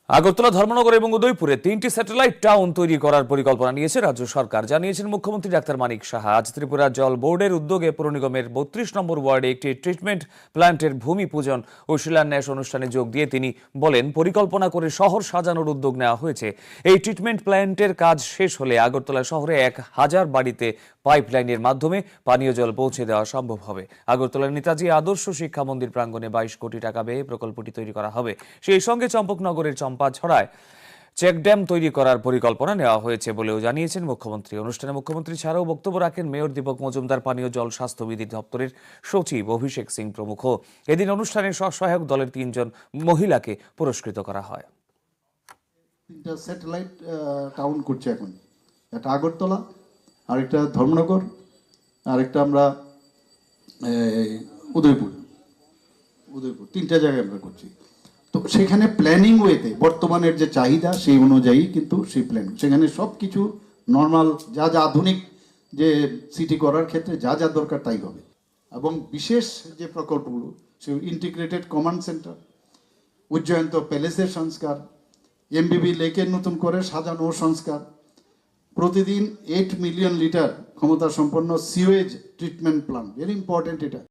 আগরতলা, ধর্মনগর এবং উদয়পুরে 3টি স্যাটেলাইট টাউন তৈরি করার পরিকল্পনা নিয়েছে রাজ্য সরকার, জানিয়েছেন মুখ্যমন্ত্রী ডাক্তার মানিক সাহা। আজ ত্রিপুরা জল বোর্ডের উদ্যোগে পৌর নিগমের 32 নম্বর ওয়ার্ডে একটি ট্রিটমেন্ট প্ল্যান্টের ভূমি পূজন ও শিলান্যাস অনুষ্ঠানে যোগ দিয়ে তিনি বলেন, পরিকল্পনা করে শহর সাজানোর উদ্যোগ নেওয়া হয়েছে। এই ট্রিটমেন্ট প্ল্যান্টের কাজ শেষ হলে আগরতলা শহরে 1000 বাড়িতে পাইপলাইনের মাধ্যমে পানীয় জল পৌঁছে দেওয়া সম্ভব হবে। আগরতলার নেতাজি আদর্শ শিক্ষা মন্দির প্রাঙ্গণে 22 কোটি টাকা ব্যয়ে প্রকল্পটি তৈরি করা হবে। সেই সঙ্গে চম্পকনগরের চম্পাছড়ায় চেকড্যাম তৈরি করার পরিকল্পনা নেওয়া হয়েছে বলেও জানিয়েছেন মুখ্যমন্ত্রী। অনুষ্ঠানে মুখ্যমন্ত্রী ছাড়াও বক্তব্য রাখেন মেয়র দীপক মজুমদার, পানীয় জল স্বাস্থ্যবিধি দপ্তরের সচিব অভিষেক সিং প্রমুখ। এদিন অনুষ্ঠানে স্বসহায়ক দলের 3 জন মহিলাকে পুরস্কৃত করা হয়। 3টা স্যাটেলাইট টাউন করছে এখন, একটা আগরতলা, আরেকটা ধর্মনগর, আরেকটা আমরা উদয়পুর 3টা জায়গায় আমরা করছি। তো সেখানে প্ল্যানিং ওয়েতে বর্তমানের যে চাহিদা সেই অনুযায়ী কিন্তু সেই প্ল্যান, সেখানে সব কিছু নর্মাল যা যা আধুনিক যে সিটি করার ক্ষেত্রে যা যা দরকার তাই হবে। এবং বিশেষ যে প্রকল্পগুলো, সে ইন্টিগ্রেটেড কমান্ড সেন্টার, উজ্জয়ন্ত প্যালেসের সংস্কার, এমবিবি লেকের নতুন করে সাজানো সংস্কার, প্রতিদিন 8 মিলিয়ন লিটার ক্ষমতা সম্পন্ন sewage treatment plant, very important এটা।